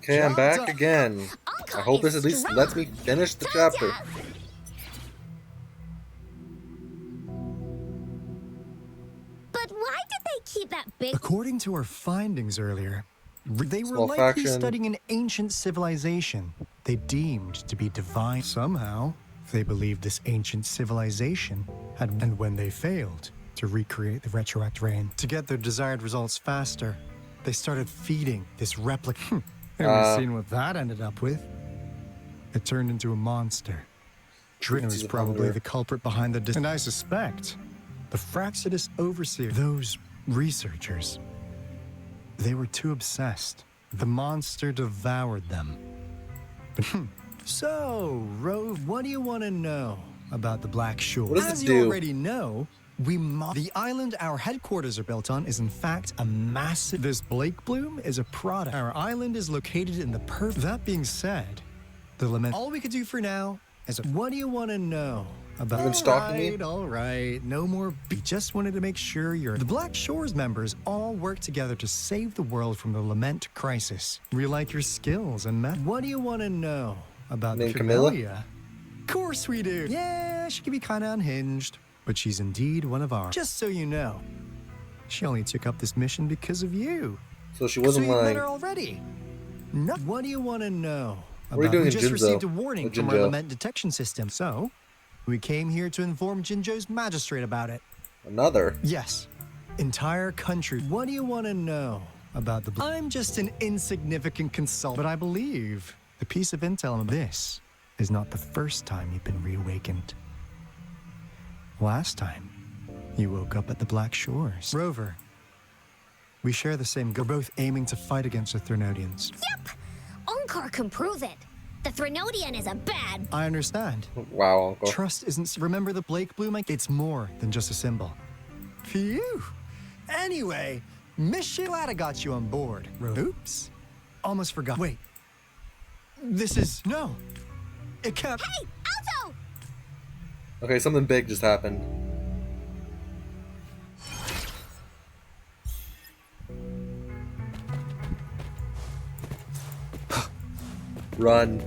Okay, I'm back again. I hope this at least lets me finish the chapter. But why did they keep that big... According to our findings earlier, they were Small likely faction. studying an ancient civilization they deemed to be divine. Somehow, they believed this ancient civilization had, and when they failed to recreate the retroact rain to get their desired results faster, they started feeding this replica. And we've seen what that ended up with. It turned into a monster. Drin was probably the culprit behind the and I suspect the Fraxidus overseer, those researchers, they were too obsessed. The monster devoured them. But, so, Rove, what do you want to know about the Black Shore? What does As it you do? already know, the island our headquarters are built on is in fact a massive... This Blake Bloom is a product. Our island is located in the That being said, the lament... All we could do for now is... What do you want to know about... You've been stalking me? All right, no more... We just wanted to make sure you're... The Black Shores members all work together to save the world from the Lament crisis. We like your skills and What do you want to know about Named the Camilla? Camellia? Of course we do. Yeah, she can be kind of unhinged, but she's indeed one of ours. Just so you know, she only took up this mission because of you. So she wasn't so you met lying. her already. No. What do you want to know? What are you about- doing we in just Jinzhou? received a warning from our Jinzhou? lament detection system, so we came here to inform Jinzhou's magistrate about it. Another. Yes, entire country. What do you want to know about the... I'm just an insignificant consultant, but I believe the piece of intel on this is not the first time you've been reawakened. Last time, you woke up at the Black Shores. Rover, we share the same goal. We're both aiming to fight against the Threnodians. Yep! Onkar can prove it. The Threnodian is a bad... I understand. Wow, Uncle. Trust isn't... Remember the Blake Bloom? It's more than just a symbol. Phew! Anyway, mission... Glad I got you on board. Oops. Almost forgot. Wait. This is... No. It can't... Hey, Alto! Okay, something big just happened. Run.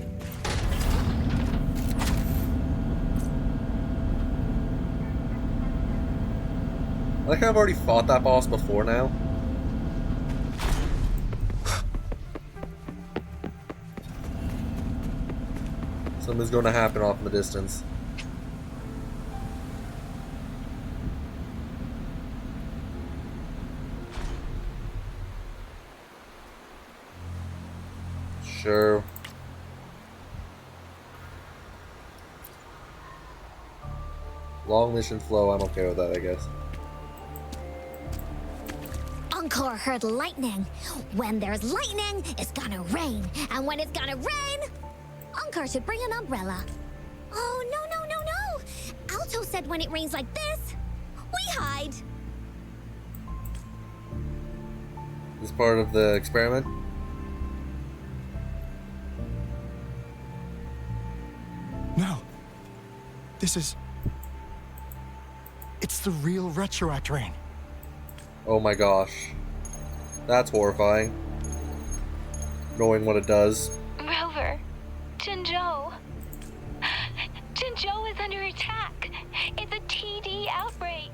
I like how I've already fought that boss before now. Something's going to happen off in the distance. Sure. Long mission flow, I'm okay with that, I guess. Onkar heard lightning. When there's lightning, it's gonna rain. And when it's gonna rain, Onkar should bring an umbrella. Oh, no. Alto said when it rains like this, we hide. This part of the experiment? No. This is... It's the real retroact rain. Oh my gosh. That's horrifying. Knowing what it does. Rover, Jinzhou. Jinzhou is under attack. It's a TD outbreak.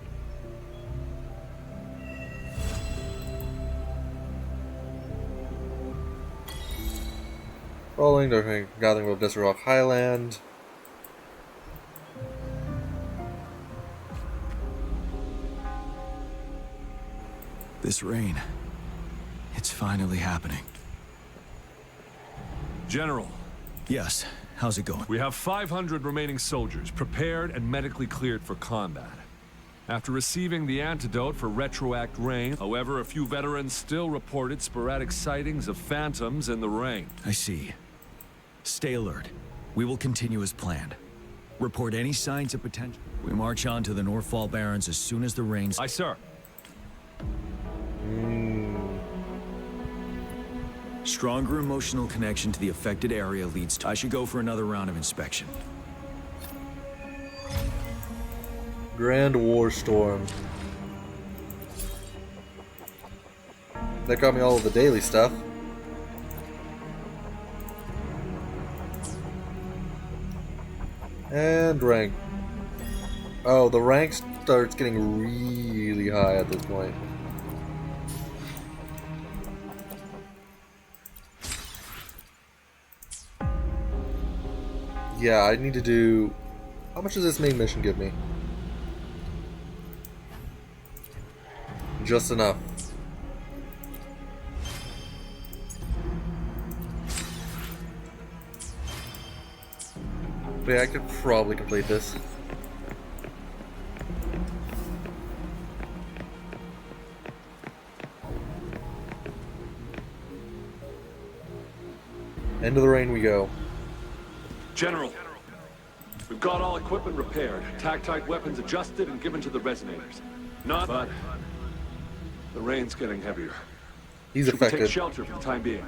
Rolling, they're gathering with Disrock Highland. This rain, it's finally happening. General, Yes, how's it going? we have 500 remaining soldiers prepared and medically cleared for combat. After receiving the antidote for retroact rain, however, a few veterans still reported sporadic sightings of phantoms in the rain. I see. Stay alert. We will continue as planned. Report any signs of potential. We march on to the Northfall Barrens as soon as the rains... Aye, sir. Stronger emotional connection to the affected area leads to... I should go for another round of inspection. Grand War Storm. That got me all of the daily stuff. And rank. Oh, the rank starts getting really high at this point. Yeah, I need to do... How much does this main mission give me? Just enough. But yeah, I could probably complete this. End of the rain we go. General, we've got all equipment repaired, tactite weapons adjusted and given to the resonators. But the rain's getting heavier. He's Should we affected. take shelter for the time being?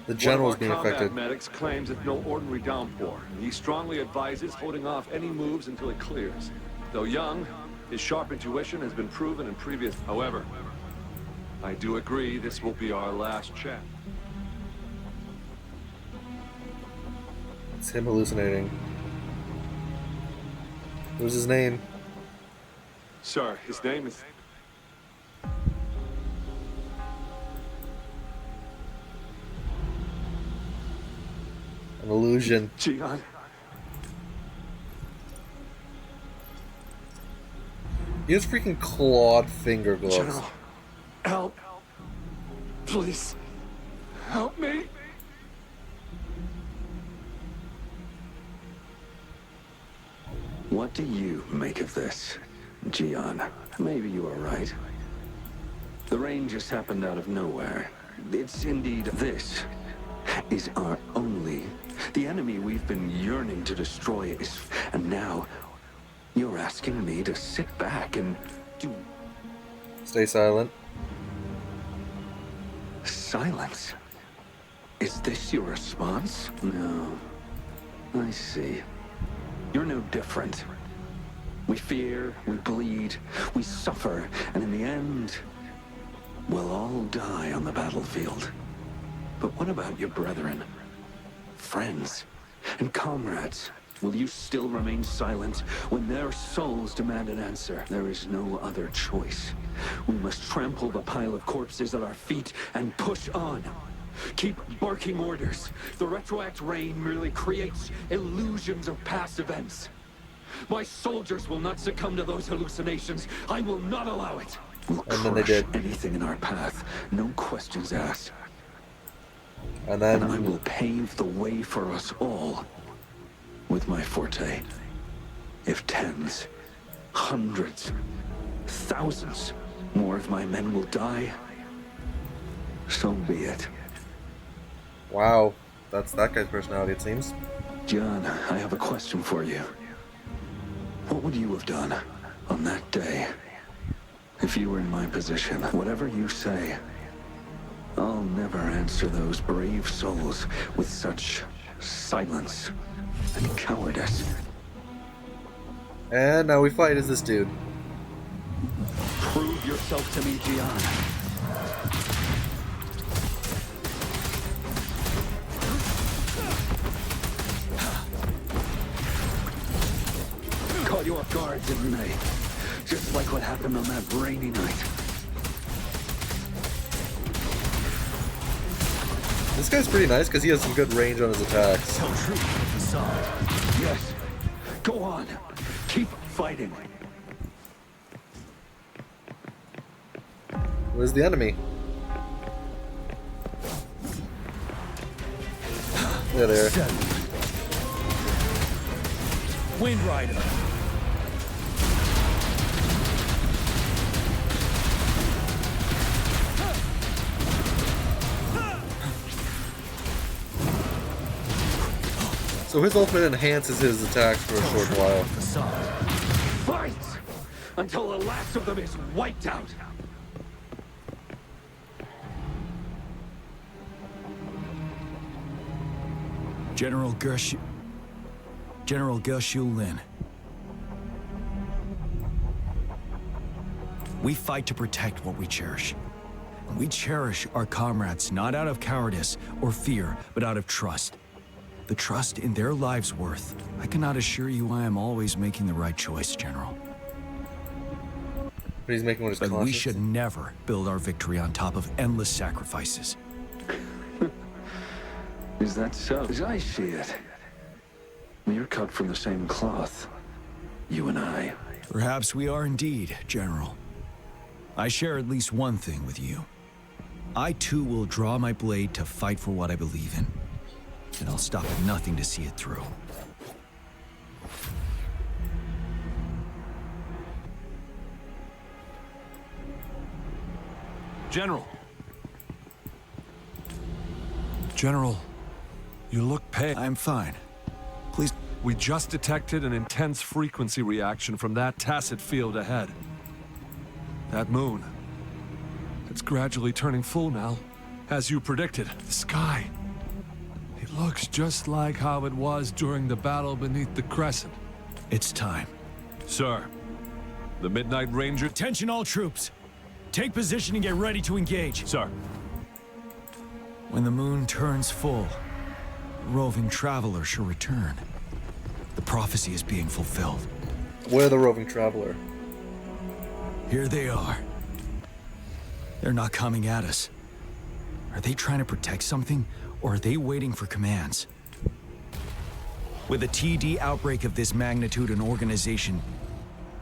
The general's being One of our affected. combat medics claims it's no ordinary downpour, and he strongly advises holding off any moves until it clears. Though young, his sharp intuition has been proven in previous... However, I do agree this will be our last chance. It's him hallucinating. What's his name? Sir, his name is... An illusion. Gian. He has freaking clawed finger gloves. General, help. Please, help me. What do you make of this, Gian? Maybe you are right. The rain just happened out of nowhere. It's indeed this is our only... The enemy we've been yearning to destroy is... And now, you're asking me to sit back and do... Stay silent. Silence? Is this your response? No. I see. You're no different. We fear, we bleed, we suffer, and in the end, we'll all die on the battlefield. But what about your brethren, friends, and comrades? Will you still remain silent when their souls demand an answer? There is no other choice. We must trample the pile of corpses at our feet and push on. Keep barking orders. The retroact rain merely creates illusions of past events. My soldiers will not succumb to those hallucinations. I will not allow it. We'll And then they crush did. anything in our path. No questions asked. And And I then... will pave the way for us all with my forte. If tens, hundreds, thousands more of my men will die, so be it. Wow. That's that guy's personality, it seems. John, I have a question for you. What would you have done on that day if you were in my position? Whatever you say, I'll never answer those brave souls with such silence and cowardice. And now we fight as this dude. Prove yourself to me, Gian. Caught you off guard, didn't they? Just like what happened on that rainy night. This guy's pretty nice because he has some good range on his attacks. Tell truth with the facade. Yes. Go on. Keep fighting. Where's the enemy? Yeah, there. Wind Rider. So his ultimate enhances his attacks for a short while. Facade. Fight! Until the last of them is wiped out. General Gershu Lin. We fight to protect what we cherish. We cherish our comrades not out of cowardice or fear, but out of trust. the trust in their lives' worth. I cannot assure you I am always making the right choice, General. But he's making what his But conscience. we should never build our victory on top of endless sacrifices. Is that so? As I see it, we're cut from the same cloth. You and I. Perhaps we are indeed, General. I share at least one thing with you. I too will draw my blade to fight for what I believe in. And I'll stop at nothing to see it through. General. General, you look pale. I'm fine. Please. We just detected an intense frequency reaction from that tacit field ahead. That moon. It's gradually turning full now, as you predicted. The sky. It looks just like how it was during the battle beneath the crescent. It's time. Sir, the Midnight Ranger... Attention all troops. Take position and get ready to engage. Sir. When the moon turns full, the roving traveler shall return. The prophecy is being fulfilled. Where the roving traveler? Here they are. They're not coming at us. Are they trying to protect something, or are they waiting for commands? With a TD outbreak of this magnitude and organization,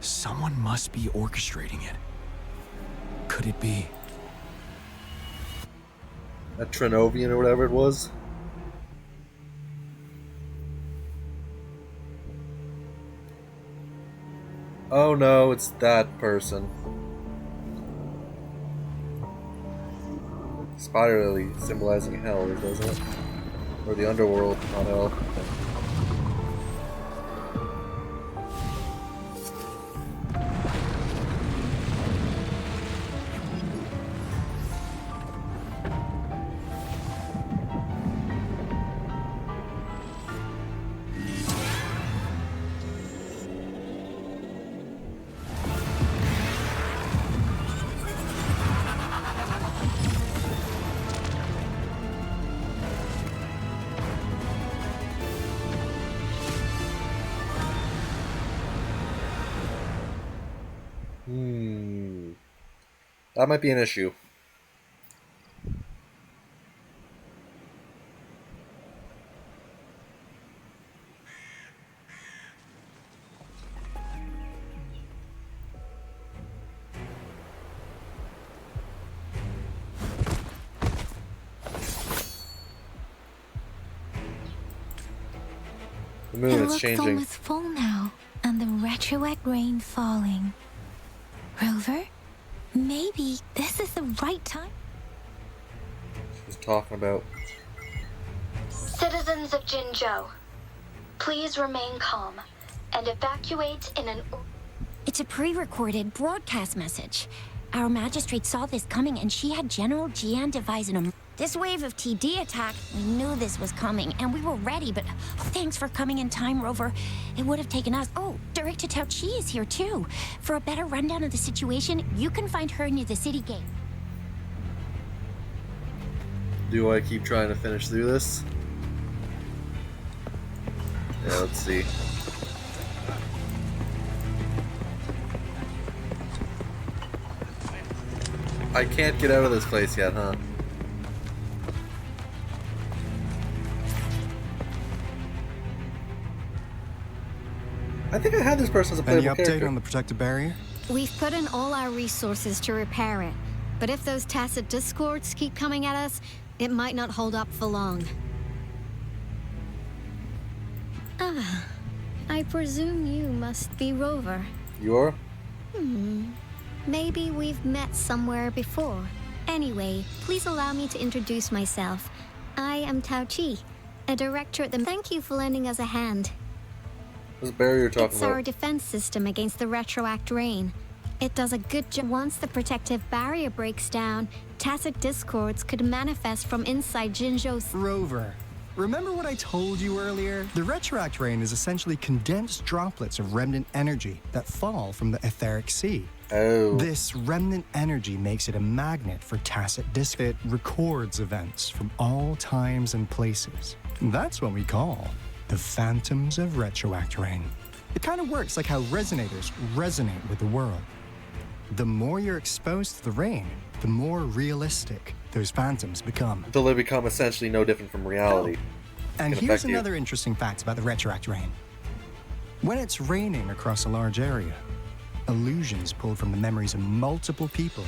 someone must be orchestrating it. Could it be? A Trinovian or whatever it was? Oh no, it's that person. Spider Lily symbolizing hell, doesn't it? Or the underworld, not hell. That might be an issue. The moon It is looks changing. almost full now, and the retroact rain falling. Rover, maybe this is the right time. She's talking about. Citizens of Jinzhou, please remain calm and evacuate in an... It's a pre-recorded broadcast message. Our magistrate saw this coming and she had General Jian devise this wave of TD attack. We knew this was coming and we were ready, but thanks for coming in time, Rover. It would have taken us... Oh, Director Tao Chi is here too. For a better rundown of the situation, you can find her near the city gate. Do I keep trying to finish through this? Yeah, let's see. I can't get out of this place yet, huh? I think I had this person as a Any playable update character. on the protective barrier? We've put in all our resources to repair it. But if those tacit discords keep coming at us, it might not hold up for long. Ah, I presume you must be Rover. You are? Maybe we've met somewhere before. Anyway, please allow me to introduce myself. I am Tao Chi, a director at the... Thank you for lending us a hand. This barrier you're talking It's our about. defense system against the retroact rain. It does a good job. Once the protective barrier breaks down, tacit discords could manifest from inside Jinzhou's... Rover, Remember what I told you earlier? The retroact rain is essentially condensed droplets of remnant energy that fall from the etheric sea. Oh. This remnant energy makes it a magnet for tacit disc. It records events from all times and places. That's what we call the phantoms of retroact rain. It kind of works like how resonators resonate with the world. The more you're exposed to the rain, the more realistic those phantoms become. Until they become essentially no different from reality. And Can here's affect you. another interesting fact about the retroact rain. When it's raining across a large area, illusions pulled from the memories of multiple people.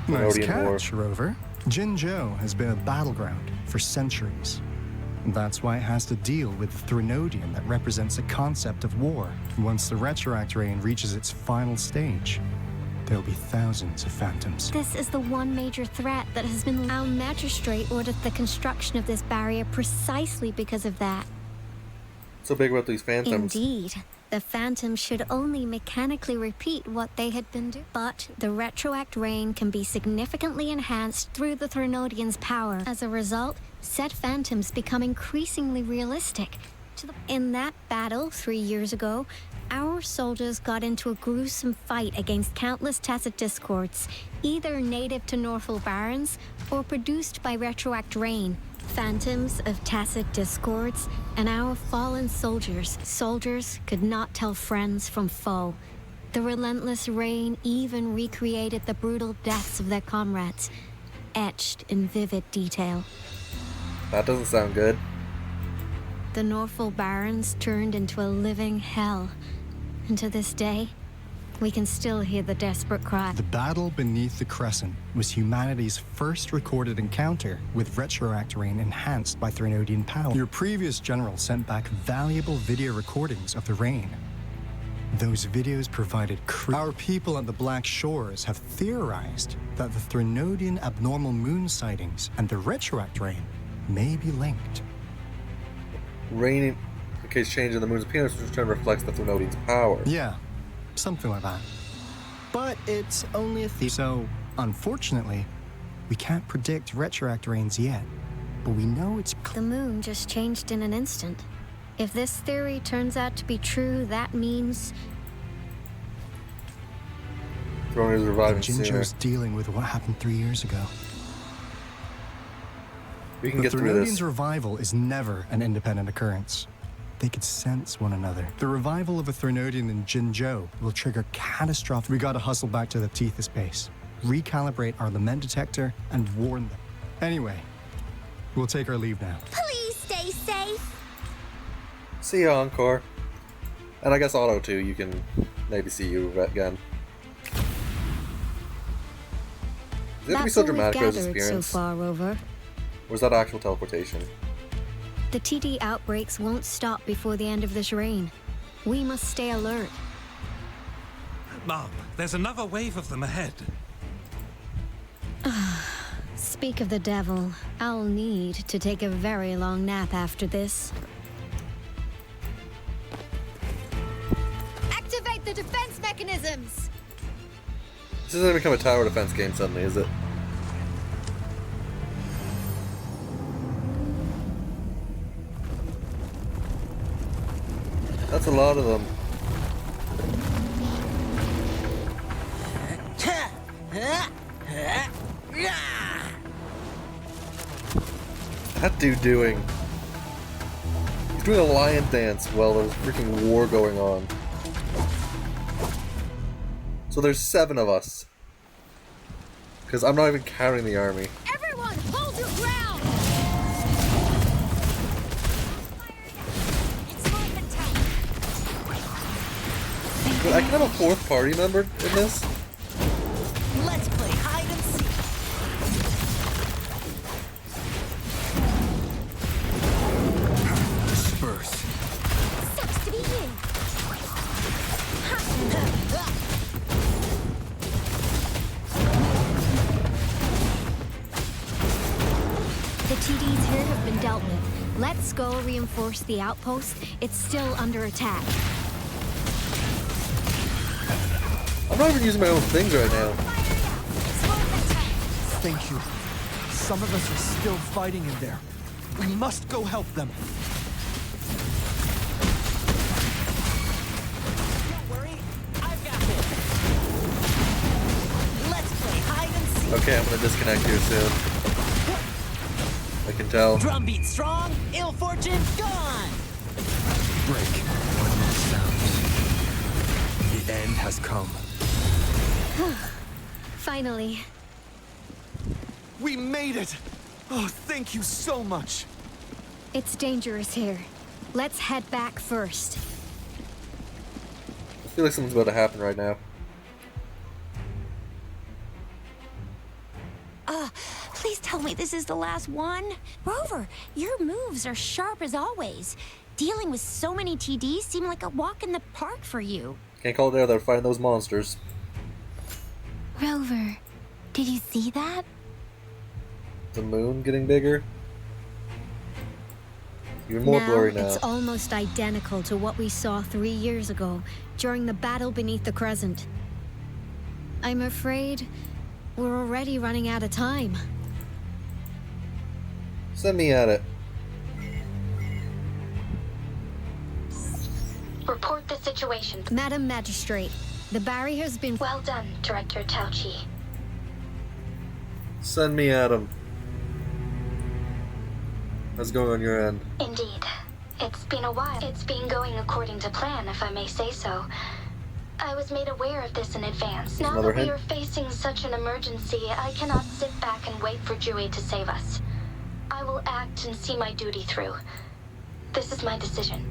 Nice Trinodian War. catch, Rover. Jinzhou has been a battleground for centuries. That's why it has to deal with the Trinodian that represents the concept of war. Once the retroact rain reaches its final stage, there'll be thousands of phantoms. This is the one major threat that has been. Our magistrate ordered the construction of this barrier precisely because of that. So big about these phantoms. Indeed. The phantoms should only mechanically repeat what they had been doing. But the retroact rain can be significantly enhanced through the Trinodian's power. As a result, said phantoms become increasingly realistic. In that battle 3 years ago, our soldiers got into a gruesome fight against countless tacit discords, either native to Northal Barrens or produced by retroact rain. Phantoms of tacit discords and our fallen soldiers. Soldiers could not tell friends from foe. The relentless rain even recreated the brutal deaths of their comrades, etched in vivid detail. That doesn't sound good. The Northal Barrens turned into a living hell. And to this day, we can still hear the desperate cry. The battle beneath the Crescent was humanity's first recorded encounter with retroact rain enhanced by Trinodian power. Your previous general sent back valuable video recordings of the rain. Those videos provided Our people on the Black Shores have theorized that the Trinodian abnormal moon sightings and the retroact rain may be linked. Rain, in case changing the moon's appearance, which in turn reflects the Trinodian's power. Yeah, something like that. But it's only a theory. So, unfortunately, we can't predict retroact rains yet. But we know it's The moon just changed in an instant. If this theory turns out to be true, that means Throne is reviving sooner. Jinzhou's dealing with what happened 3 years ago. We can The get through this. Trinodian's revival is never an independent occurrence. They could sense one another. The revival of a Trinodian in Jinzhou will trigger catastrophic. We gotta hustle back to the Tethys base, recalibrate our lament detector, and warn them. Anyway, we'll take our leave now. Please stay safe. See you, Encore. And I guess Otto too, you can maybe see you again. Is it to be that's so all we've dramatic about his gathered so appearance? far, Rover. Or is that actual teleportation? The TD outbreaks won't stop before the end of this reign. We must stay alert. Mom, there's another wave of them ahead. Speak of the devil, I'll need to take a very long nap after this. Activate the defense mechanisms. This isn't gonna become a tower defense game suddenly, is it? That's a lot of them. That dude doing? He's doing a lion dance while there's freaking war going on. So there's 7 of us. Because I'm not even counting the army. Everyone, hold your ground. It's movement time. But I can have a 4th party member in this? Let's play hide and seek. Disperse. Sucks to be you. The TDs here have been dealt with. Let's go reinforce the outpost. It's still under attack. I'm not even using my own things right now. It's movement time. Thank you. Some of us are still fighting in there. We must go help them. Don't worry, I've got this. Let's play hide and seek. Okay, I'm gonna disconnect here soon. I can tell. Drumbeat strong, ill fortune gone. Break. One more sound. The end has come. Finally. We made it! Oh, thank you so much. It's dangerous here. Let's head back first. I feel like something's about to happen right now. Please tell me this is the last one. Rover, your moves are sharp as always. Dealing with so many TDs seem like a walk in the park for you. Can't call it there, they're fighting those monsters. Rover, did you see that? The moon getting bigger? Even more blurry now. It's almost identical to what we saw 3 years ago during the battle beneath the crescent. I'm afraid we're already running out of time. Send me at it. Report the situation. Madam Magistrate, the barrier's been... Well done, Director Tauchi. Send me at him. How's it going on your end? Indeed. It's been a while. It's been going according to plan, if I may say so. I was made aware of this in advance. Now Another that we hint? are facing such an emergency, I cannot sit back and wait for Jue to save us. I will act and see my duty through. This is my decision.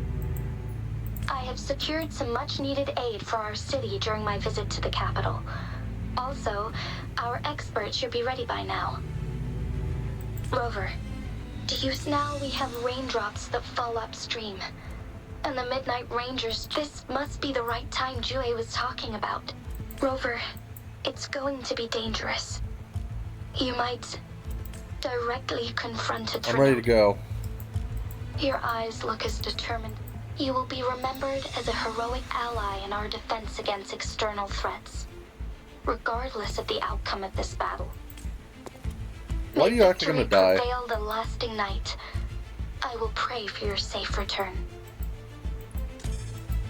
I have secured some much-needed aid for our city during my visit to the capital. Also, our experts should be ready by now. Rover, now we have raindrops that fall upstream. And the Midnight Rangers, this must be the right time Jue was talking about. Rover, it's going to be dangerous. You might directly confront a I'm ready to go. Your eyes look as determined. You will be remembered as a heroic ally in our defense against external threats, regardless of the outcome of this battle. Why do you act like I'm gonna die? Prevail the lasting night. I will pray for your safe return.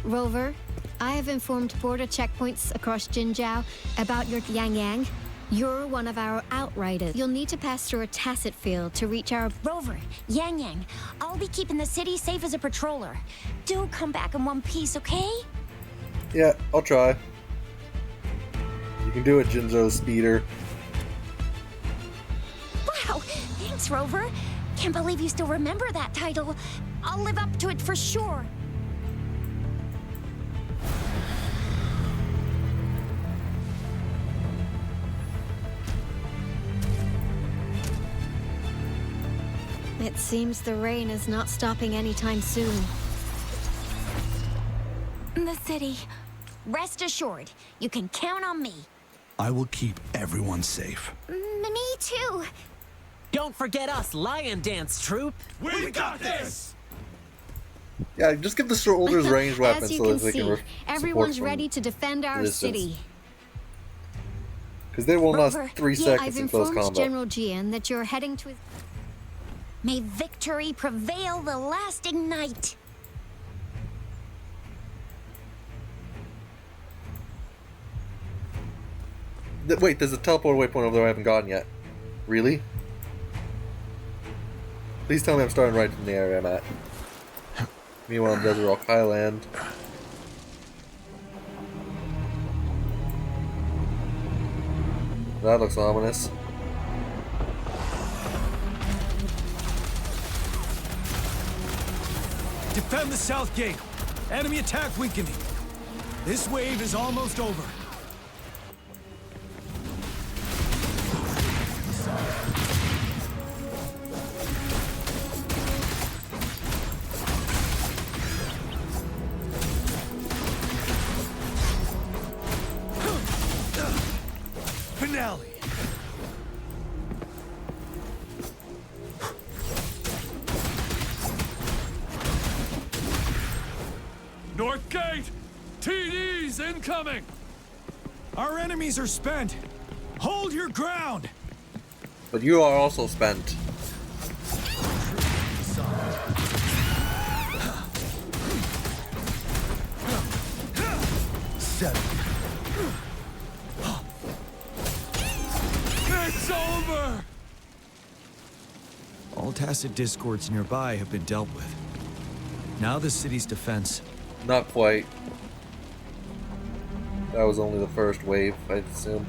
Rover, I have informed border checkpoints across Jinjiao about your Yang Yang. You're one of our outriders. You'll need to pass through a tacit field to reach our... Rover, Yang Yang, I'll be keeping the city safe as a patroller. Do come back in one piece, okay? Yeah, I'll try. You can do it, Jinzo Speeder. Wow, thanks, Rover. Can't believe you still remember that title. I'll live up to it for sure. It seems the rain is not stopping anytime soon. The city. Rest assured, you can count on me. I will keep everyone safe. Me too. Don't forget us, Lion Dance Troop. We got this! Yeah, just give the soldiers ranged weapons As you so can that they see, can everyone's ready to defend our city. Because they will last Rover, 3 I've seconds in close informed combat. General Jian that you're heading to... May victory prevail the lasting night. Wait, there's a teleport waypoint over there I haven't gotten yet. Really? Please tell me I'm starting right from the area I'm at. Meanwhile, in Desert Rock Highland. That looks ominous. Defend the south gate. Enemy attack weakening. This wave is almost over. Finale. North Gate! TDs incoming! Our enemies are spent. Hold your ground. But you are also spent. Tacit discords nearby have been dealt with. Now the city's defense. Not quite. That was only the first wave, I assume.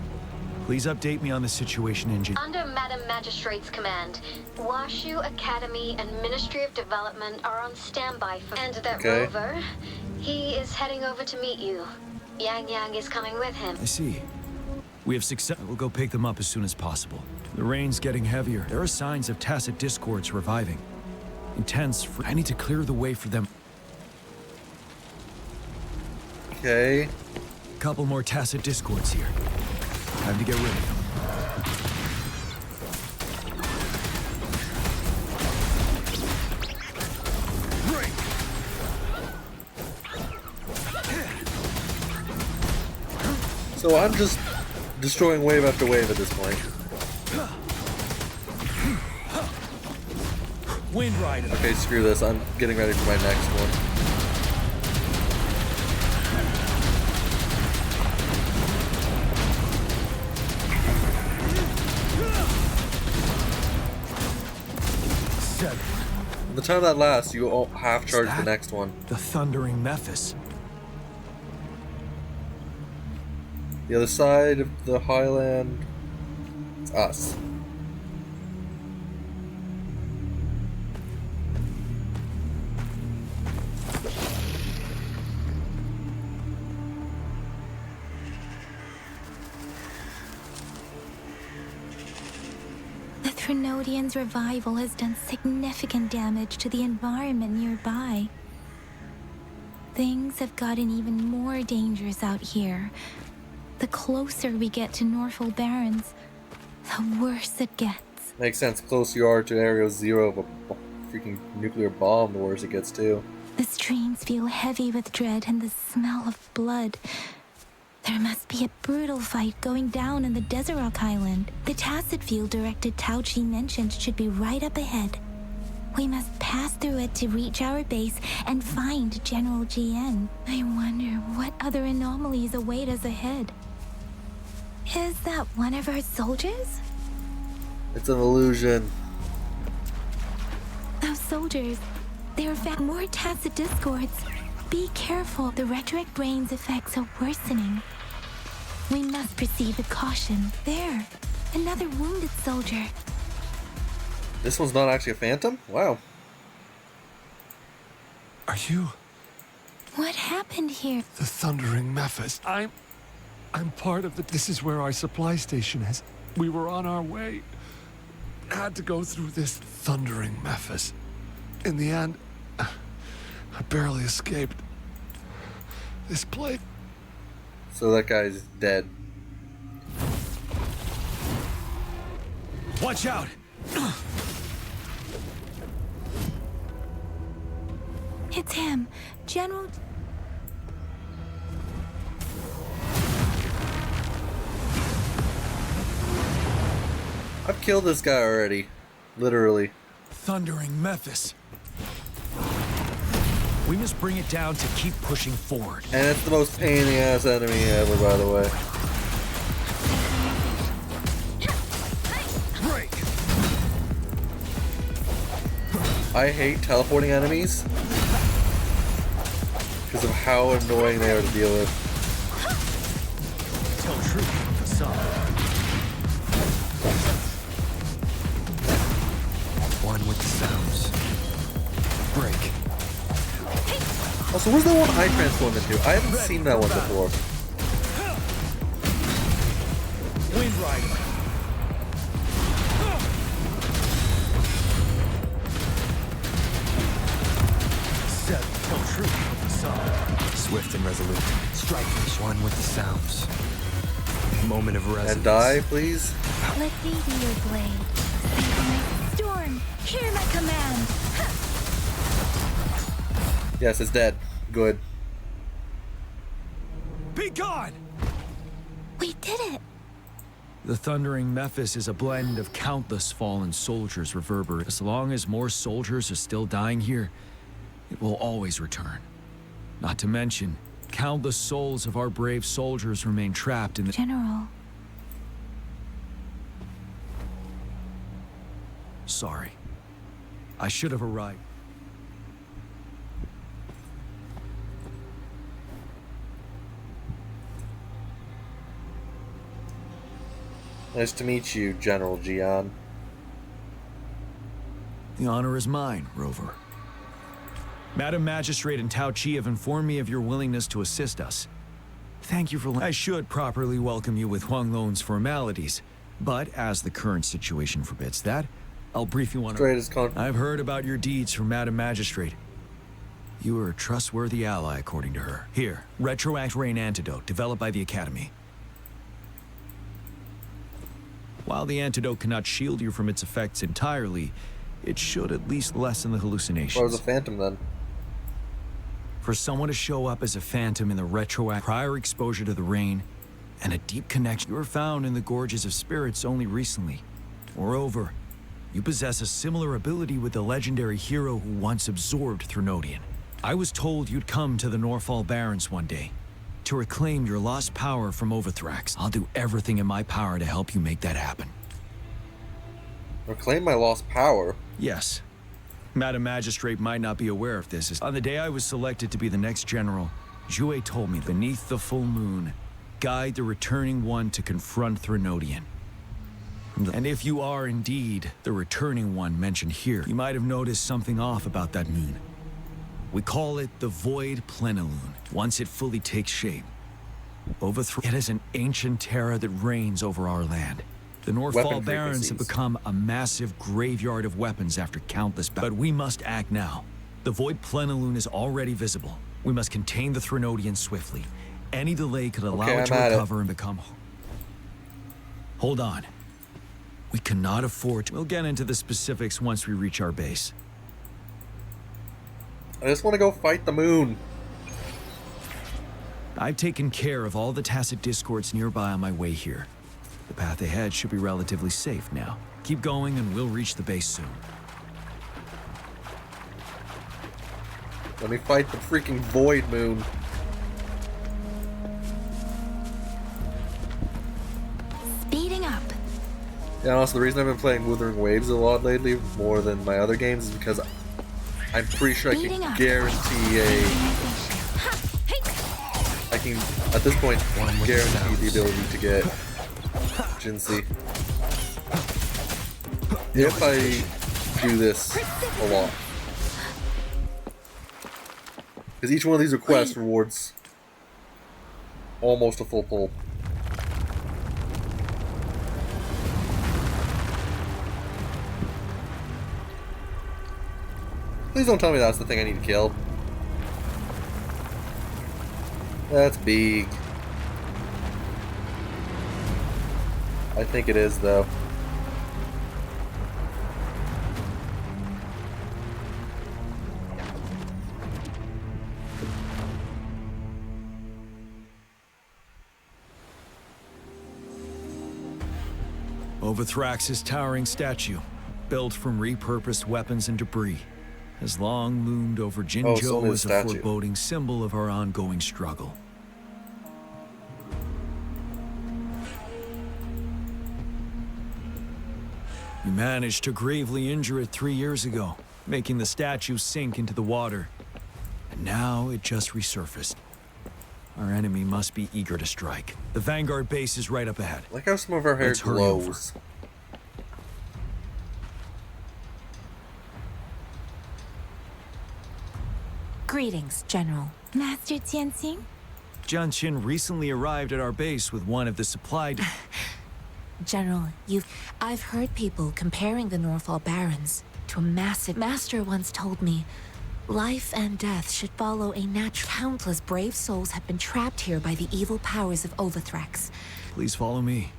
Please update me on the situation, Engine. Under Madam Magistrate's command, Washu Academy and Ministry of Development are on standby for... And that Okay. rover, he is heading over to meet you. Yang Yang is coming with him. I see. We have success. We'll go pick them up as soon as possible. The rain's getting heavier. There are signs of Tacit discords reviving. Intense. I need to clear the way for them. Okay. Couple more Tacit discords here. Time to get rid of them. So I'm just destroying wave after wave at this point. Wind Rider. Okay, screw this. I'm getting ready for my next one. In the time that lasts, you all half charge the next one. The Thundering Mephis. The other side of the highland, it's us. The Threnodians' revival has done significant damage to the environment nearby. Things have gotten even more dangerous out here. The closer we get to Norfolk Barrens, the worse it gets. Makes sense. Closer you are to Area Zero of a freaking nuclear bomb, the worse it gets too. The streams feel heavy with dread and the smell of blood. There must be a brutal fight going down in the Desert Island. The Tacit field directed Tao Chi mentioned should be right up ahead. We must pass through it to reach our base and find General GN. I wonder what other anomalies await us ahead. Is that one of our soldiers? It's an illusion. Those soldiers, they are found more Tacit discords. Be careful, the retroact rain's effects are worsening. We must proceed with caution. There, another wounded soldier. This one's not actually a phantom? Wow. Are you What happened here? the Thundering Mephis? I'm part of the... This is where our supply station is. We were on our way. Had to go through this. Thundering Mephis. In the end, I barely escaped. This place. So that guy's dead. Watch out! It's him, General... I've killed this guy already. Literally. Thundering Mephis. We must bring it down to keep pushing forward. And it's the most pain in the ass enemy ever, by the way. Break! I hate teleporting enemies because of how annoying they are to deal with. Tell truth, facade. One with the sounds. Break. Also, where's the one I transformed into? I haven't seen that one before. Wind Rider. Seven. Tell truth, facade. Swift and resolute. Strike. One with the sounds. Moment of resonance. And die, please. Let me be your blade. Storm, hear my command. Yes, it's dead. Good. Be gone! We did it. The Thundering Mephis is a blend of countless fallen soldiers reverberate. As long as more soldiers are still dying here, it will always return. Not to mention, countless souls of our brave soldiers remain trapped in the... General, Sorry. I should have arrived. Nice to meet you, General Gian. The honor is mine, Rover. Madam Magistrate and Tao Chi have informed me of your willingness to assist us. Thank you for... I should properly welcome you with Huang Lon's formalities, but as the current situation forbids that, I'll brief you on... I've heard about your deeds from Madam Magistrate. You are a trustworthy ally, according to her. Here, Retroact Rain Antidote, developed by the Academy. While the antidote cannot shield you from its effects entirely, it should at least lessen the hallucinations. What was a phantom then? For someone to show up as a phantom in the Retroact, prior exposure to the rain, and a deep connection, you were found in the Gorges of Spirits only recently. Moreover, you possess a similar ability with the legendary hero who once absorbed Threnodian. I was told you'd come to the Norfall Barrens one day to reclaim your lost power from Overthrax. I'll do everything in my power to help you make that happen. Reclaim my lost power? Yes. Madam Magistrate might not be aware of this. On the day I was selected to be the next general, Jue told me, beneath the full moon, guide the returning one to confront Threnodian. And if you are indeed the returning one mentioned here, you might have noticed something off about that moon. We call it the Void Plenilune. Once it fully takes shape, it is an ancient terror that reigns over our land. The Norfall Barrens have become a massive graveyard of weapons after countless battles. But we must act now. The Void Plenilune is already visible. We must contain the Threnodians swiftly. Any delay could allow it to recover and become... Hold on. We cannot afford to... We'll get into the specifics once we reach our base. I just want to go fight the moon. I've taken care of all the tacit discords nearby on my way here. The path ahead should be relatively safe now. Keep going and we'll reach the base soon. Let me fight the freaking Void Moon. Speeding up. Yeah, also the reason I've been playing Wuthering Waves a lot lately, more than my other games, is because I'm pretty sure I can guarantee I can, at this point, guarantee the ability to get Jinsei. If I do this a lot. Because each one of these requests rewards almost a full pull. Please don't tell me that's the thing I need to kill. That's big. I think it is, though. Overthrax's towering statue, built from repurposed weapons and debris, has long loomed over Jinzhou as a foreboding symbol of our ongoing struggle. You managed to gravely injure it 3 years ago, making the statue sink into the water. And now it just resurfaced. Our enemy must be eager to strike. The Vanguard base is right up ahead. Look how some of our hair glows. Greetings, General. Master Jianxing? Jianqin recently arrived at our base with one of the supply... General, I've heard people comparing the Norfall Barrens to a massive... Master once told me, life and death should follow a natural... Countless brave souls have been trapped here by the evil powers of Overthrax. Please follow me.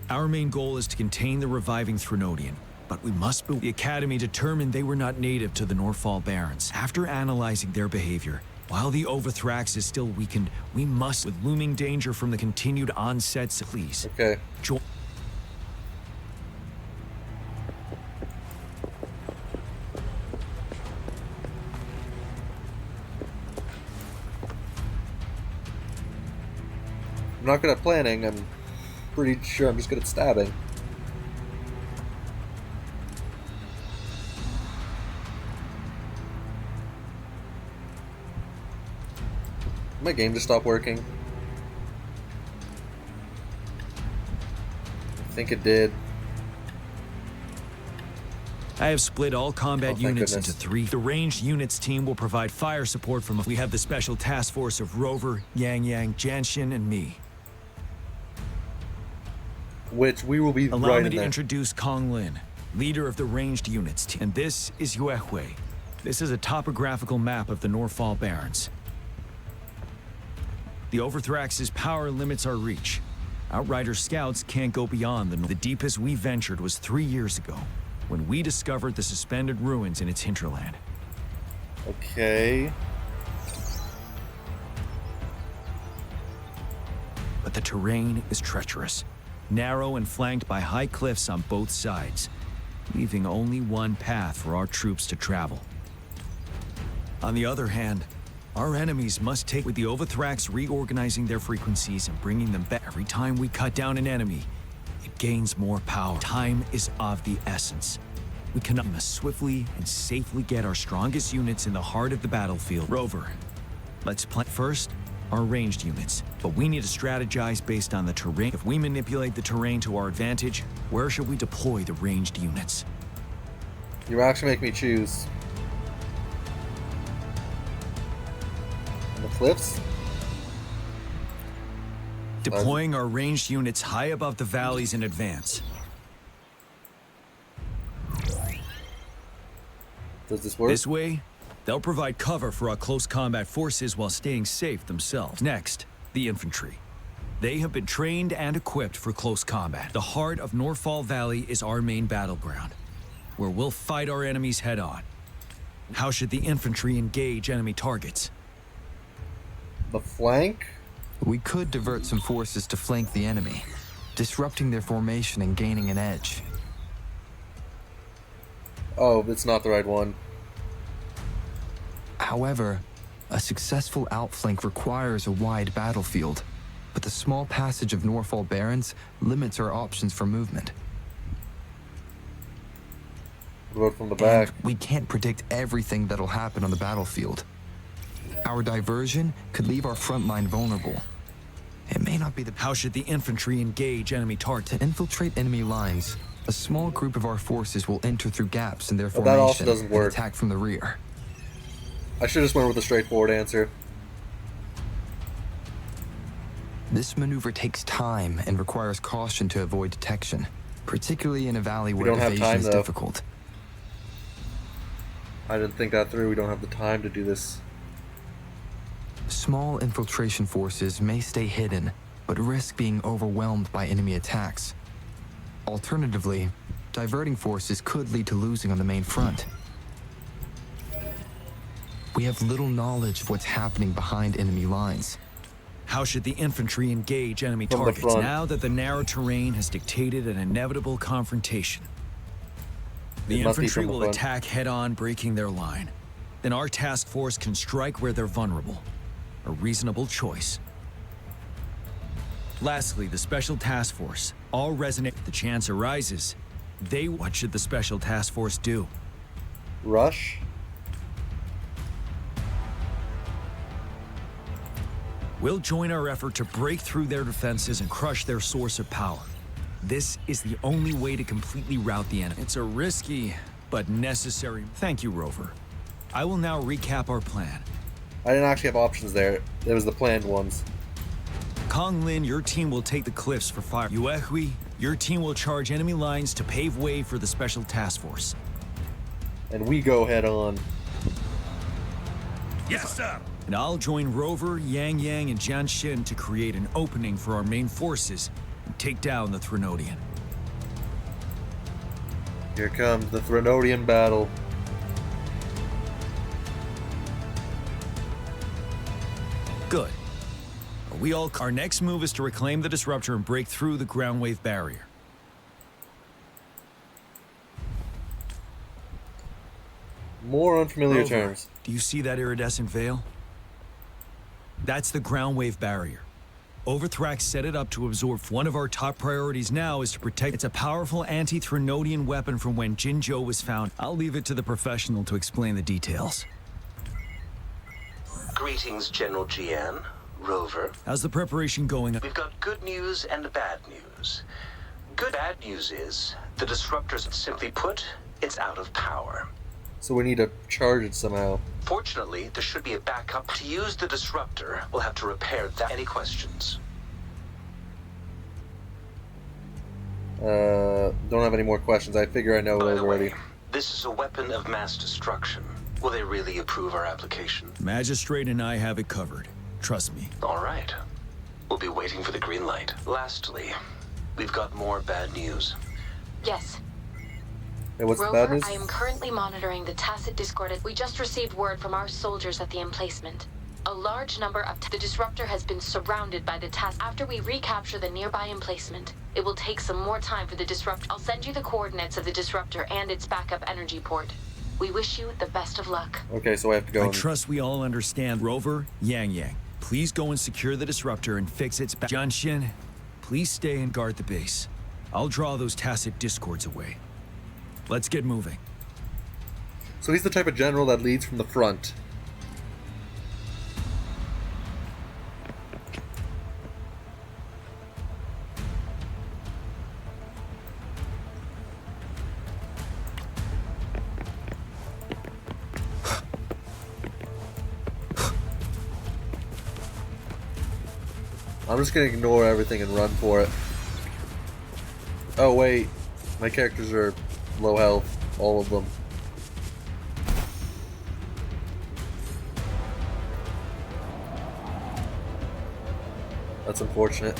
Our main goal is to contain the reviving Threnodian, but we must... The Academy determined they were not native to the Norfall Barrens. After analyzing their behavior, while the Overthrax is still weakened, we must, with looming danger from the continued onsets, please. Okay. I'm not good at planning, I'm pretty sure I'm just good at stabbing. My game just stopped working. I think it did. I have split all combat Oh, thank units goodness. into 3. The ranged units team will provide fire support from. We have the special task force of Rover, Yang Yang, Janshin, and me. Which we will be Allow right me in to there. introduce Kong Lin, leader of the ranged units team. And this is Yuehui. This is a topographical map of the Norfall Barrens. The Overthrax's power limits our reach. Outrider scouts can't go beyond the deepest we ventured was 3 years ago, when we discovered the suspended ruins in its hinterland. Okay. But the terrain is treacherous, narrow and flanked by high cliffs on both sides, leaving only one path for our troops to travel. On the other hand, our enemies must take with the Overthrax reorganizing their frequencies and bringing them back. Every time we cut down an enemy, it gains more power. Time is of the essence. We must swiftly and safely get our strongest units in the heart of the battlefield. Rover, let's plan first our ranged units, but we need to strategize based on the terrain. If we manipulate the terrain to our advantage, where should we deploy the ranged units? You actually make me choose. On the cliffs? Deploying our ranged units high above the valleys in advance. Does this work? This way, they'll provide cover for our close combat forces while staying safe themselves. Next, the infantry. They have been trained and equipped for close combat. The heart of Norfall Valley is our main battleground, where we'll fight our enemies head-on. How should the infantry engage enemy targets? The flank? We could divert some forces to flank the enemy, disrupting their formation and gaining an edge. Oh, it's not the right one. However, a successful outflank requires a wide battlefield, but the small passage of Norfall Barrens limits our options for movement. What about from the back? And we can't predict everything that'll happen on the battlefield. Our diversion could leave our front line vulnerable. It may not be the... How should the infantry engage enemy targets? To infiltrate enemy lines, a small group of our forces will enter through gaps in their Well, that also formation doesn't and work. attack from the rear. I should have just went with a straightforward answer. This maneuver takes time and requires caution to avoid detection, particularly in a valley where don't have evasion time, is though. difficult. I didn't think that through. We don't have the time to do this. Small infiltration forces may stay hidden, but risk being overwhelmed by enemy attacks. Alternatively, diverting forces could lead to losing on the main front. We have little knowledge of what's happening behind enemy lines. How should the infantry engage enemy From the targets front. now that the narrow terrain has dictated an inevitable confrontation? The It must be infantry from the will front. attack head-on, breaking their line. Then our task force can strike where they're vulnerable. A reasonable choice. Lastly, the Special Task Force. All resonate. If the chance arises, what should the Special Task Force do? Rush? We'll join our effort to break through their defenses and crush their source of power. This is the only way to completely rout the enemy. It's a risky, but necessary. Thank you, Rover. I will now recap our plan. I didn't actually have options there. There was the planned ones. Kong Lin, your team will take the cliffs for fire. Yuehui, your team will charge enemy lines to pave way for the Special Task Force. And we go head on. Yes, sir! And I'll join Rover, Yang Yang, and Janshin to create an opening for our main forces and take down the Threnodian. Here comes the Threnodian battle. Good. Our next move is to reclaim the disruptor and break through the ground wave barrier. More unfamiliar Rover, terms. do you see that iridescent veil? That's the ground wave barrier. Overthrax set it up to absorb. One of our top priorities now is to protect. It's a powerful anti-Threnodian weapon from when Jinzhou was found. I'll leave it to the professional to explain the details. Greetings, General Jian, Rover. How's the preparation going? We've got good news and bad news. Bad news is, the disruptor's simply put, it's out of power. So we need to charge it somehow. Fortunately, there should be a backup. To use the disruptor, we'll have to repair that. Any questions? Don't have any more questions. I figure I know By those the way, already. this is a weapon of mass destruction. Will they really approve our application? Magistrate and I have it covered. Trust me. All right. We'll be waiting for the green light. Lastly, we've got more bad news. Yes. Hey, what's the Rover, bad news? I am currently monitoring the tacit discord. We just received word from our soldiers at the emplacement. A large number of the disruptor has been surrounded by the tacit. After we recapture the nearby emplacement, it will take some more time for the disruptor. I'll send you the coordinates of the disruptor and its backup energy port. We wish you the best of luck. Okay, so I have to go I and... trust we all understand. Rover, Yang, please go and secure the disruptor and fix its Junshin, please stay and guard the base. I'll draw those tacit discords away. Let's get moving. So he's the type of general that leads from the front. I'm just gonna ignore everything and run for it. Oh wait, my characters are low health, all of them. That's unfortunate.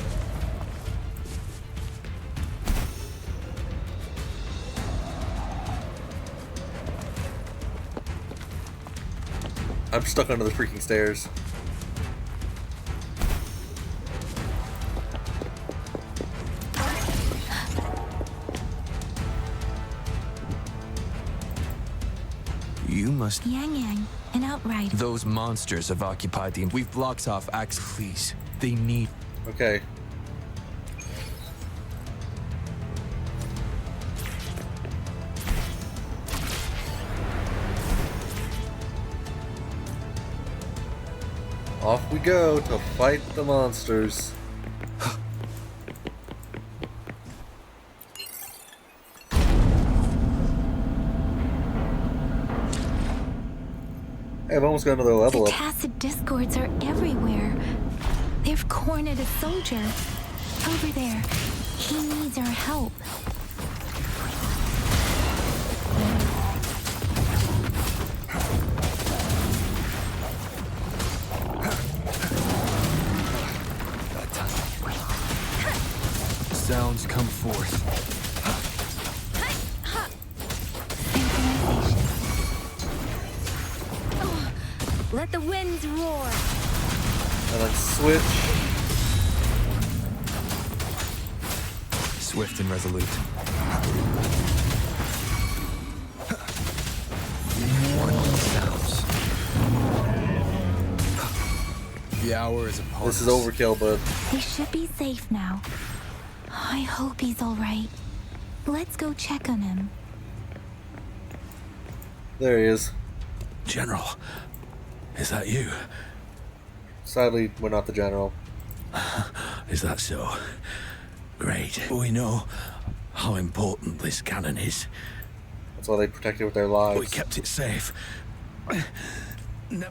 I'm stuck under the freaking stairs. You must... Yang, an outrider. Those monsters have occupied the... We've blocked off access. Please, they need... Okay. Off we go to fight the monsters. Hey, I've almost got another level The up. tacit discords are everywhere. They've cornered a soldier. Over there. He needs our help. Sounds come forth. Let the winds roar. And then switch. Swift and resolute. Warning sounds. The hour is upon This is us. overkill, but He should be safe now. I hope he's all right. Let's go check on him. there he is. General, is that you? Sadly, we're not the general. Is that so? Great. We know how important this cannon is. That's why they protect it with their lives. We kept it safe. No.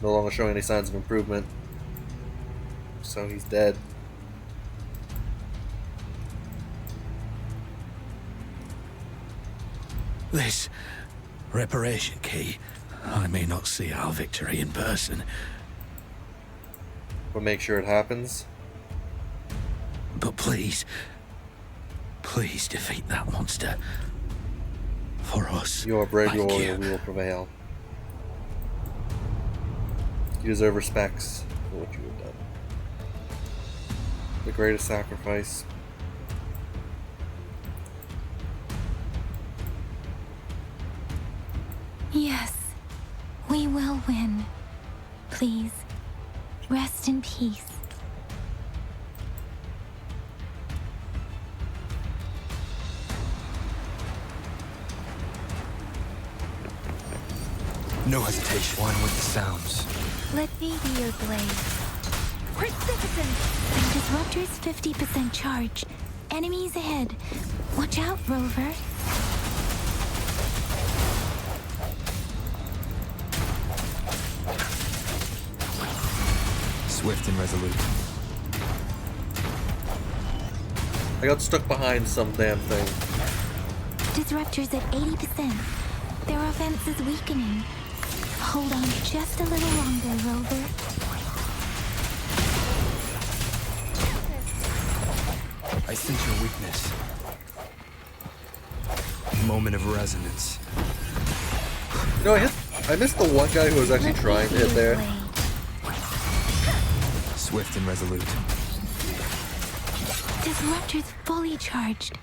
No longer showing any signs of improvement. So he's dead. This reparation key, I may not see our victory in person, But make sure it happens. but please defeat that monster. For us. You are brave, Thank warrior, you. we will prevail. You deserve respects for what you have done. The greatest sacrifice. Yes, we will win. Please, rest in peace. No hesitation. One with the sounds. Let me be your blade. Precipitant! The disruptor's 50% charge. Enemies ahead. Watch out, Rover. Swift and resolute. I got stuck behind some damn thing. Disruptor's at 80%. Their offense is weakening. Hold on just a little longer, Rover. I sense your weakness. Moment of resonance. You know, I missed the one guy who was actually trying to hit there. Swift and resolute. Disruptor's fully charged.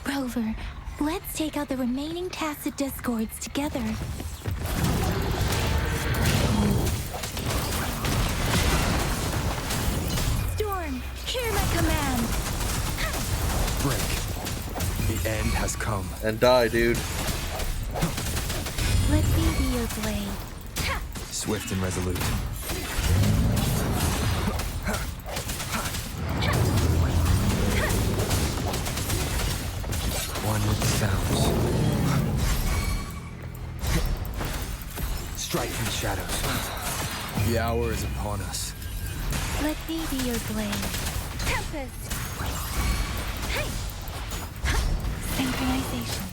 Rover, let's take out the remaining tacit discords together. Storm, hear my command. Break. The end has come. And die, dude. Let me be your blade. Swift and resolute. One with the sounds. Strike from the shadows. The hour is upon us. Let me be your blade. Tempest. Hey. Synchronization.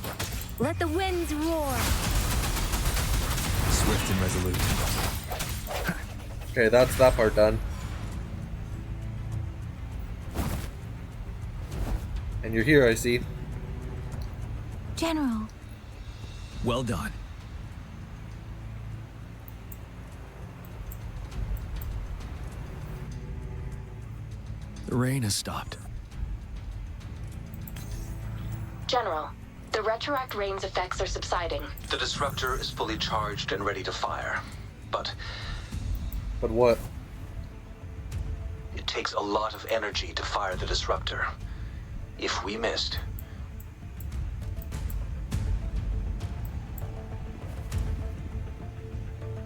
Let the winds roar. Swift and resolute. Okay, that's that part done. And you're here, I see. General. Well done. The rain has stopped. General, the retroact rain's effects are subsiding. The disruptor is fully charged and ready to fire. But But what? it takes a lot of energy to fire the disruptor. If we missed,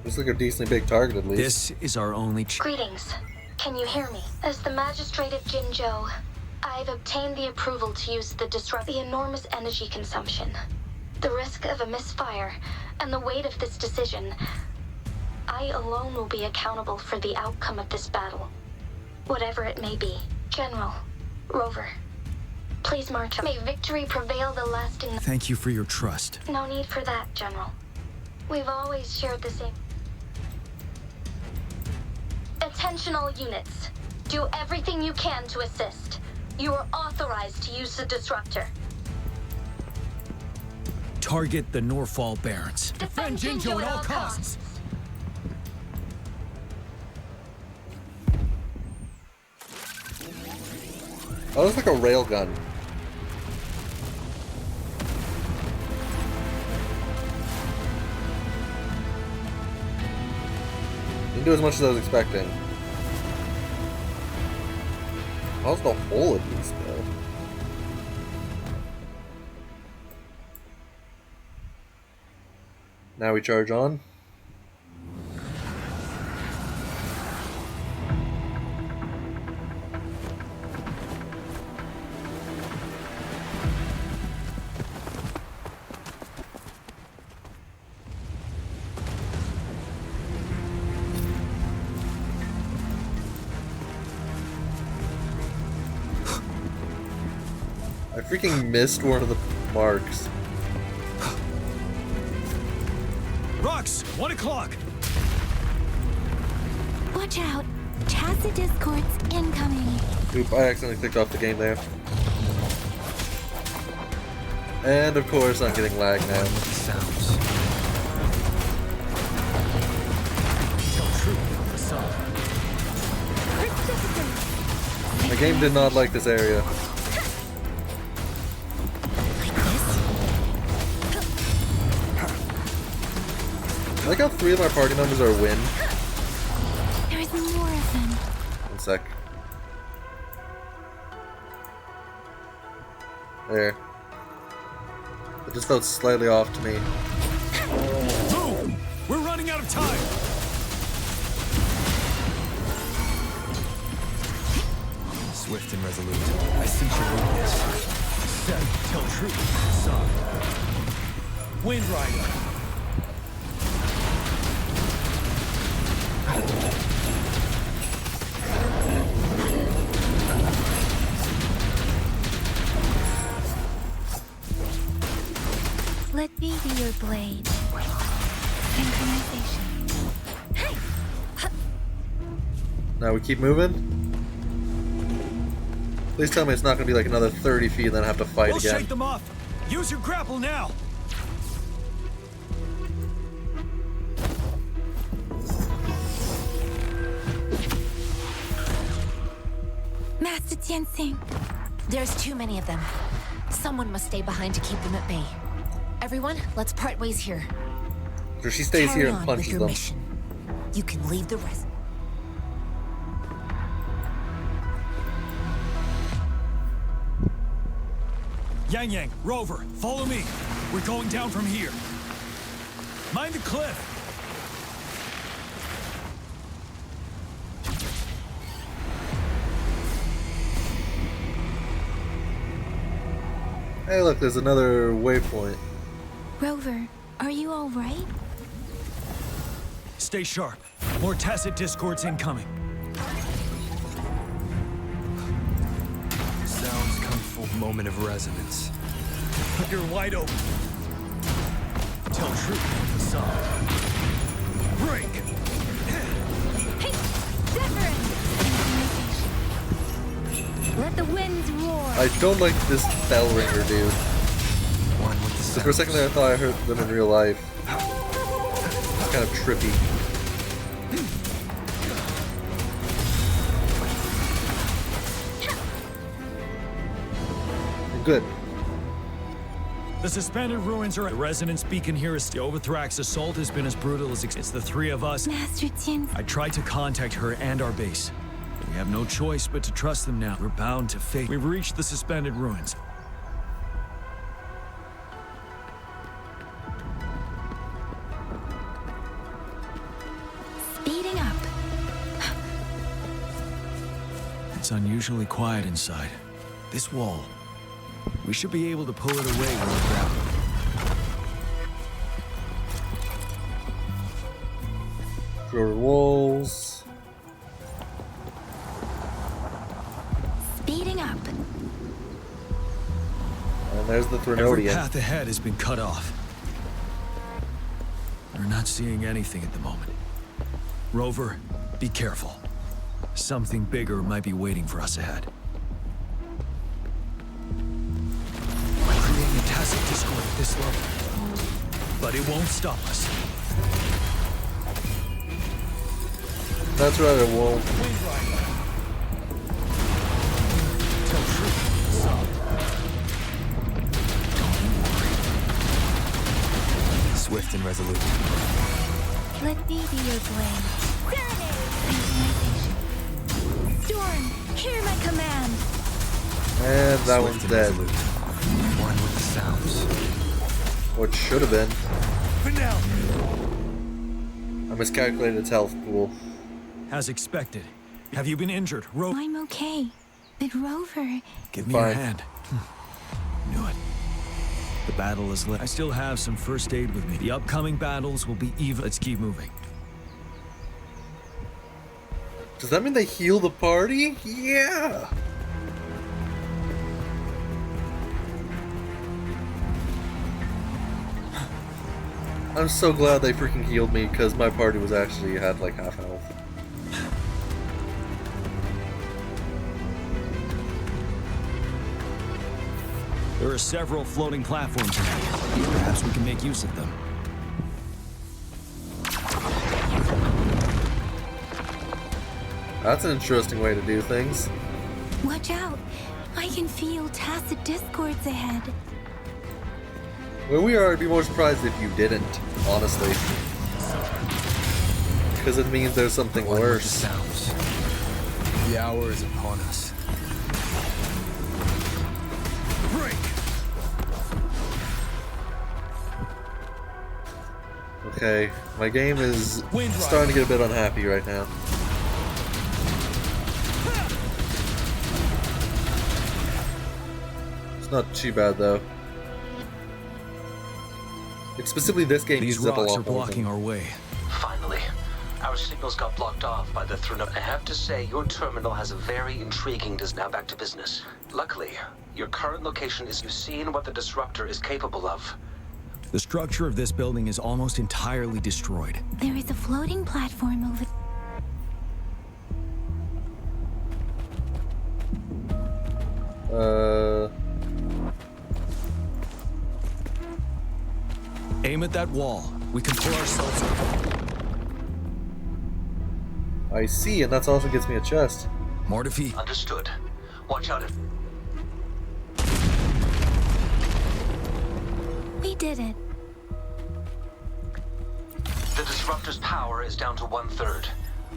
Looks like a decently big target, at least. This is our only Greetings. Can you hear me? As the magistrate of Jinzhou, I've obtained the approval to use the enormous energy consumption, the risk of a misfire, and the weight of this decision. I alone will be accountable for the outcome of this battle, whatever it may be. General, Rover, please march up. May victory prevail the lasting... Thank you for your trust. No need for that, General. We've always shared the same... Attention all units. Do everything you can to assist. You are authorized to use the disruptor. Target the Norfall Barrens. Defend Jinzhou at all costs. Oh, that's like a railgun. Didn't do as much as I was expecting. How's the whole of these go? Now we charge on. I freaking missed one of the marks. Rux, 1 o'clock. Watch out. Tacit discords incoming. Oop, I accidentally clicked off the game there. And of course, I'm getting lag now. Sounds. The game did not like this area. I like how 3 of our party members are wind. There is more of them. 1 sec. There. It just felt slightly off to me. Boom! We're running out time! Swift and resolute. I sense your weakness. Set, tell truth, son. Wind Rider. Let me be your blade. Synchronization. Now we keep moving. Please tell me it's not going to be like another 30 feet and then I have to fight We'll again. shake them off. Use your grapple now. Master Tianxing. There's too many of them. Someone must stay behind to keep them at bay. Everyone, let's part ways here. So she stays Carry here and on with punches your them. mission. You can leave the rest. Yang Yang, Rover, follow me. We're going down from here. Mind the cliff. Hey, look, there's another waypoint. Rover, are you all right? Stay sharp. More tacit discords incoming. Sounds come full moment of resonance. You're wide open. Tell truth with the song. Break! Hey, Wuthering! Let the winds roar. I don't like this bell ringer, dude. One with the So for a second there, I thought I heard them in real life. It's kind of trippy. Good. The suspended ruins are at the resonance beacon here. The Overthrax assault has been as brutal as it's the three of us. Master Tianxing. I tried to contact her and our base. We have no choice but to trust them now. We're bound to fate. We've reached the suspended ruins. Speeding up. It's unusually quiet inside. This wall. We should be able to pull it away when we grab it. Throw walls. Speeding up. And there's the Every Threnodian. path ahead has been cut off. We're not seeing anything at the moment. Rover, be careful. Something bigger might be waiting for us ahead. We're creating a tacit discord at this level. But it won't stop us. That's right, it won't. Tell truth. Stop. Don't you worry. Swift and resolute. Let me be your blade. Synchronization. Storm, hear my command. And that Swift one's and dead. resolute. One with the sounds. What should have been. Finale. I miscalculated its health pool. As expected. Have you been injured, Rover? I'm okay. But Rover... Give me your Fine. hand. Knew it. The battle is lit. I still have some first aid with me. The upcoming battles will be even. Let's keep moving. Does that mean they heal the party? Yeah! I'm so glad they freaking healed me because my party was actually had like half health. There are several floating platforms here. Perhaps we can make use of them. That's an interesting way to do things. Watch out. I can feel tacit discords ahead. Where we are, I'd be more surprised if you didn't, honestly. Because it means there's something One with the worse. sounds. The hour is upon us. Break! Okay, my game is starting to get a bit unhappy right now. It's not too bad though. Like, specifically this game These uses up a rocks lot are blocking our way. Finally, our signals got blocked off by the Throne. I have to say, your terminal has a very intriguing. Now back to business. Luckily, your current location is. You've seen what the disruptor is capable of. The structure of this building is almost entirely destroyed. There is a floating platform over... Aim at that wall. We can pull ourselves over. I see, and that also gets me a chest. More defeat. Understood. Watch out if... We did it. The disruptor's power is down to 1/3.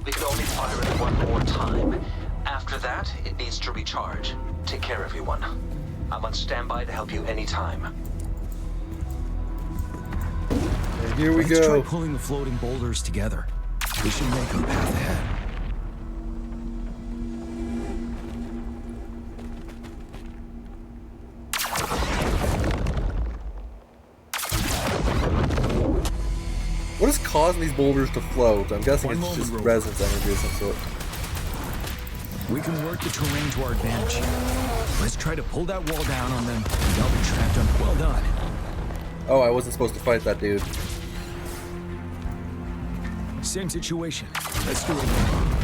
We can only fire it one more time. After that, it needs to recharge. Take care, everyone. I'm on standby to help you anytime. And here we Let's go. try pulling the floating boulders together. We should make our path ahead. What is causing these boulders to float? I'm guessing it's just resonance energy of some sort. We can work the terrain to our advantage. Let's try to pull that wall down on them. They'll be trapped on. Well done. Oh, I wasn't supposed to fight that dude. Same situation. Let's do it again.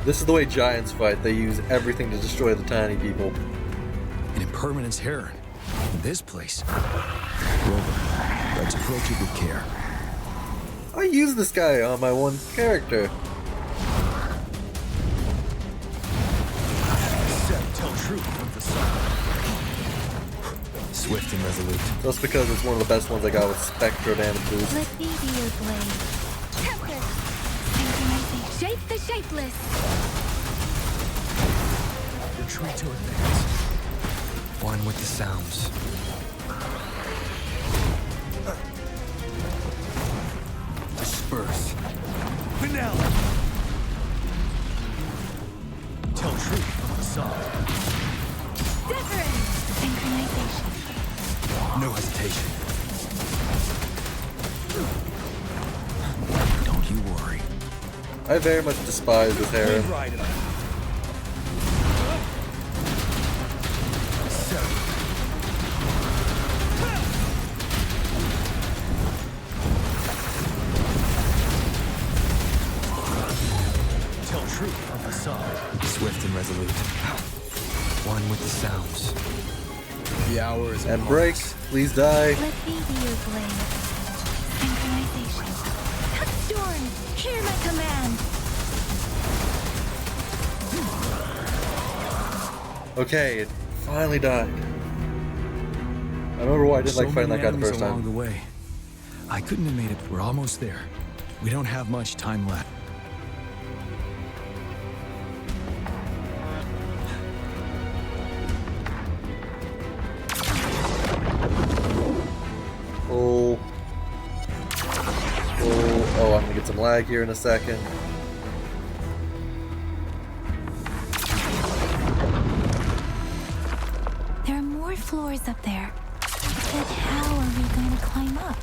This is the way giants fight. They use everything to destroy the tiny people. An impermanence heron. In this place. Rover, let's approach it with care. I use this guy on my one character. Tell truth with the sun. Swift and resolute. Just because it's one of the best ones I got with Spectro damage boost. Let me be your blade. Temper. Shape the shapeless. Retreat to advance. One with the sounds. Disperse. Vanilla. Tell truth from the sun. Different. Synchronization. No hesitation. Don't you worry. I very much despise this heron. Tell truth from the sun. Swift and resolute. One with the sounds. The hour is And break. Please die. Let me be your blade. Synchronization. Cut storm. Hear my command. Okay, it finally died. I remember why I didn't like fighting that guy the first along time. the way. I couldn't have made it. We're almost there. We don't have much time left. Oh. Oh, I'm gonna get some lag here in a second. There are more floors up there. But how are we going to climb up?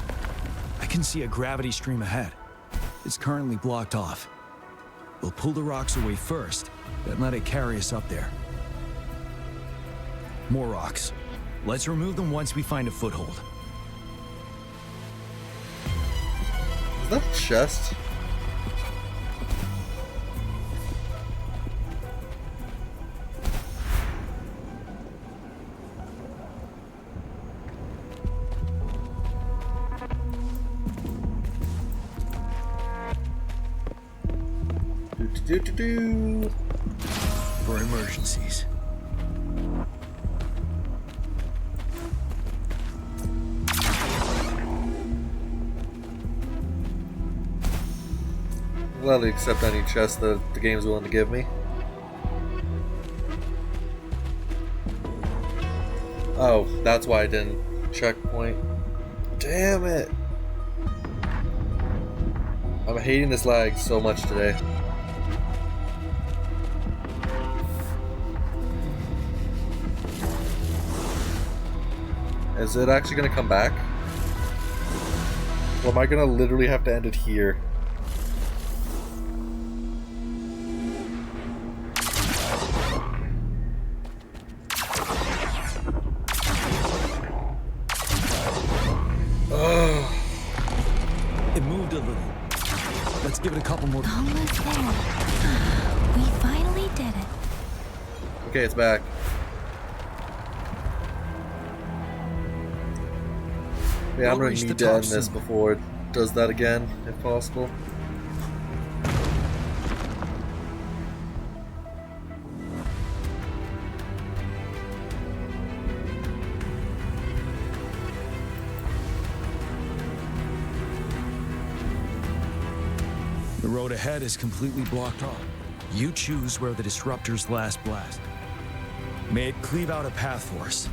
I can see a gravity stream ahead. It's currently blocked off. We'll pull the rocks away first, then let it carry us up there. More rocks. Let's remove them once we find a foothold. Is that a chest? Do. For emergencies. Gladly accept any chest that the game's willing to give me. Oh, that's why I didn't checkpoint. Damn it! I'm hating this lag so much today. Is it actually gonna come back? Or am I gonna literally have to end it here? It moved a little. Let's give it a couple more. Almost there. We finally did it. Okay, it's back. Yeah, I'm gonna Reach the need to top end this soon. before it does that again, if possible. The road ahead is completely blocked off. You choose where the disruptor's last blast. May it cleave out a path for us.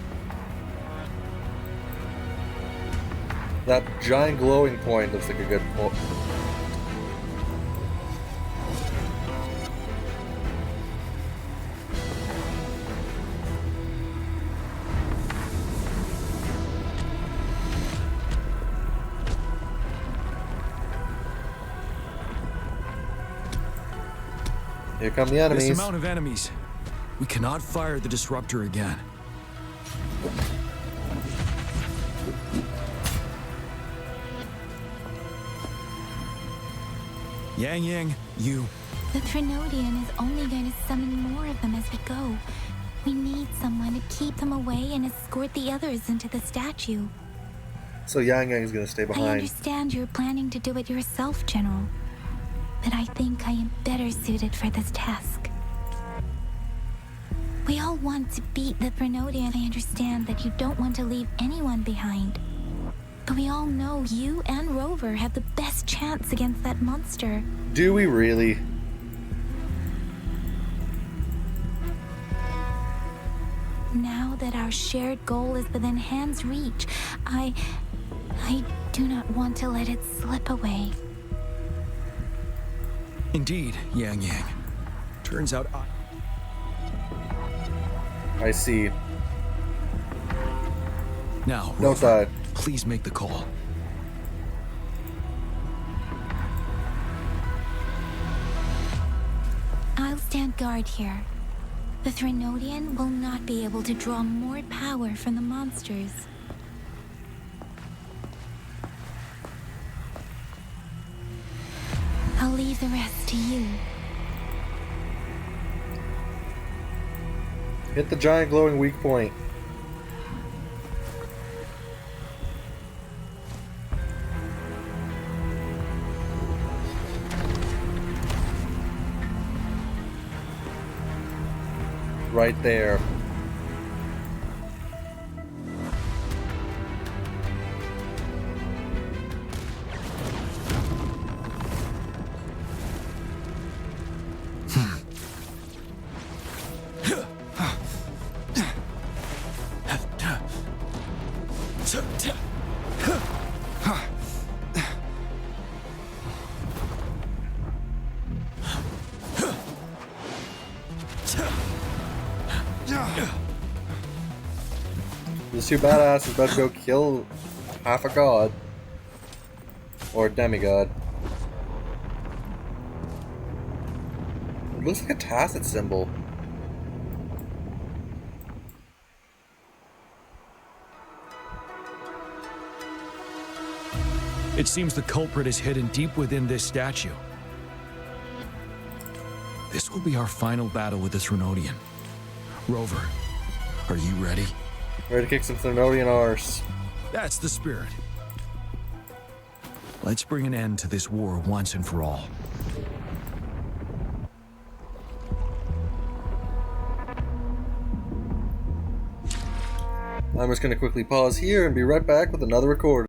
That giant glowing point looks like a good point. Here come the enemies. This amount of enemies. We cannot fire the disruptor again. Yang, you... The Trinodian is only going to summon more of them as we go. We need someone to keep them away and escort the others into the statue. So Yang is gonna stay I behind. understand you're planning to do it yourself, General. But I think I am better suited for this task. We all want to beat the Trinodian. I understand that you don't want to leave anyone behind. But we all know you and Rover have the best chance against that monster. Do we really? Now that our shared goal is within hand's reach, I do not want to let it slip away. Indeed, Yang. Turns out I see. Now, No Rover, side. please make the call. I'll stand guard here. The Trinodian will not be able to draw more power from the monsters. I'll leave the rest to you. Hit the giant glowing weak point. Right there. These two badasses about to go kill half a god. Or a demigod. It looks like a tacit symbol. It seems the culprit is hidden deep within this statue. This will be our final battle with the Trinodian. Rover, are you ready? Ready to kick some Thermodian arse. That's the spirit. Let's bring an end to this war once and for all. I'm just going to quickly pause here and be right back with another recording.